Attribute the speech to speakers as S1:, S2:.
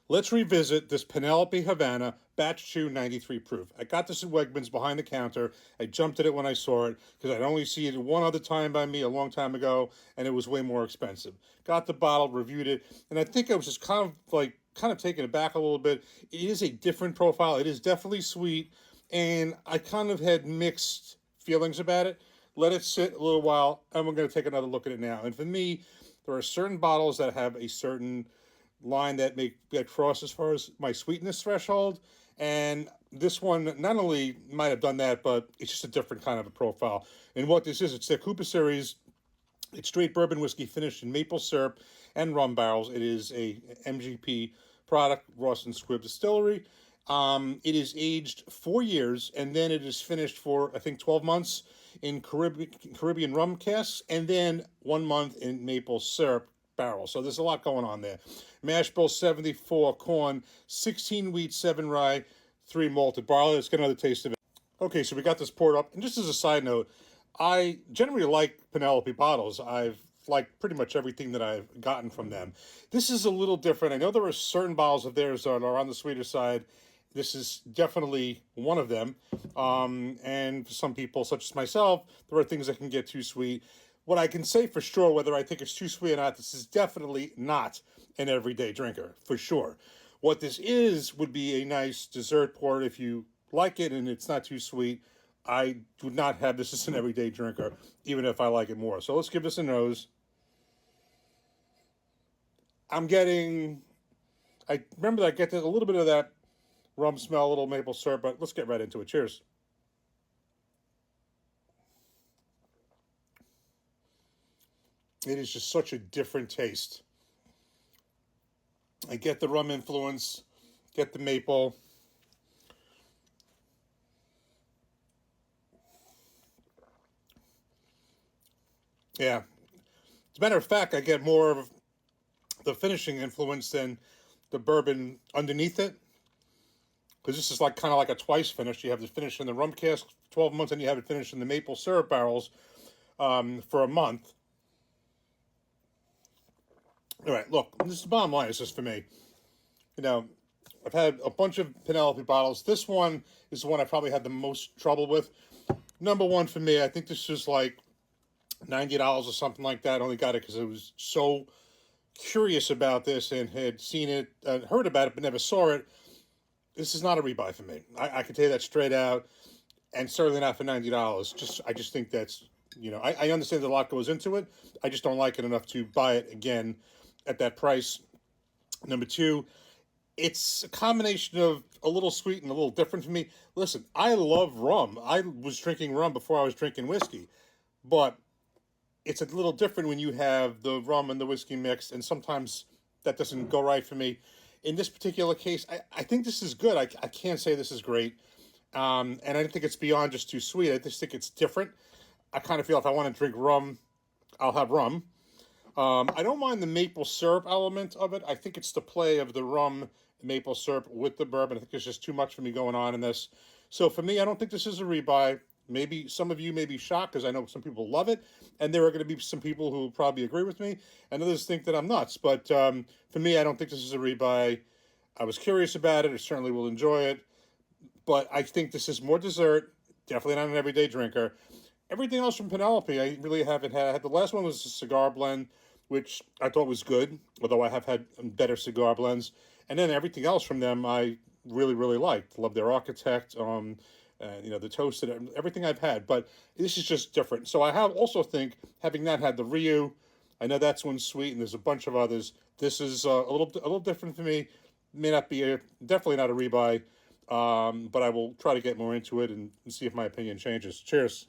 S1: Let's revisit this Penelope Havana Batch 2 93 proof. I got this at Wegmans behind the counter. I jumped at it when I saw it because I'd only seen it one other time by me a long time ago, and it was way more expensive. Got the bottle, reviewed it, and I think I was just kind of taken aback a little bit. It is a different profile. It is definitely sweet, and I kind of had mixed feelings about it. Let it sit a little while, and we're going to take another look at it now. And for me, there are certain bottles that have a certain line that make that cross as far as my sweetness threshold, and this one not only might have done that, but it's just a different kind of a profile. And what this is, it's the Cooper Series. It's straight bourbon whiskey finished in maple syrup and rum barrels. It is a MGP product, Ross and Squibb Distillery. It is aged 4 years, and then it is finished for, I think, 12 months in Caribbean rum casks, and then 1 month in maple syrup barrels. So there's a lot going on there. Mash bill 74 corn, 16 wheat, 7 rye, 3 malted barley. Let's get another taste of it. Okay, so we got this poured up. And just as a side note, I generally like Penelope bottles. I've liked pretty much everything that I've gotten from them. This is a little different. I know there are certain bottles of theirs that are on the sweeter side. This is definitely one of them. And for some people, such as myself, there are things that can get too sweet. What I can say for sure, whether I think it's too sweet or not, this is definitely not an everyday drinker, for sure. What this is would be a nice dessert pour if you like it and it's not too sweet. I would not have this as an everyday drinker, even if I like it more. So let's give this a nose. I'm getting, I remember that I get a little bit of that rum smell, a little maple syrup, but let's get right into it. Cheers. It is just such a different taste. I get the rum influence, get the maple. Yeah. As a matter of fact, I get more of the finishing influence than the bourbon underneath it. Because this is like kind of like a twice finish. You have the finish in the rum cask 12 months, and you have it finished in the maple syrup barrels for a month. All right, look, this is the bottom line. It's just for me. You know, I've had a bunch of Penelope bottles. This one is the one I probably had the most trouble with. Number one for me, I think this is like $90 or something like that. I only got it because I was so curious about this and had seen it, heard about it, but never saw it. This is not a rebuy for me. I can tell you that straight out, and certainly not for $90. I just think that's, I understand that a lot goes into it. I just don't like it enough to buy it again at that price. Number two, it's a combination of a little sweet and a little different for me. Listen, I love rum. I was drinking rum before I was drinking whiskey, but it's a little different when you have the rum and the whiskey mixed, and sometimes that doesn't go right for me. In this particular case, I think this is good. I can't say this is great. And I don't think it's beyond just too sweet. I just think it's different. I kind of feel if I want to drink rum, I'll have rum. I don't mind the maple syrup element of it. I think it's the play of the rum maple syrup with the bourbon. I think there's just too much for me going on in this. So for me, I don't think this is a rebuy. Maybe some of you may be shocked because I know some people love it, and there are going to be some people who will probably agree with me, and others think that I'm nuts. But for me, I don't think this is a rebuy. I was curious about it. I certainly will enjoy it, but I think this is more dessert. Definitely not an everyday drinker. Everything else from Penelope, I really haven't had. The last one was a cigar blend, which I thought was good, although I have had better cigar blends. And then everything else from them, I really, really liked. Love their architect, the toasted, everything I've had. But this is just different. So I have also think, having not had the Ryu, I know that's one sweet, and there's a bunch of others. This is a little different for me. May not be definitely not a rebuy, but I will try to get more into it and see if my opinion changes. Cheers.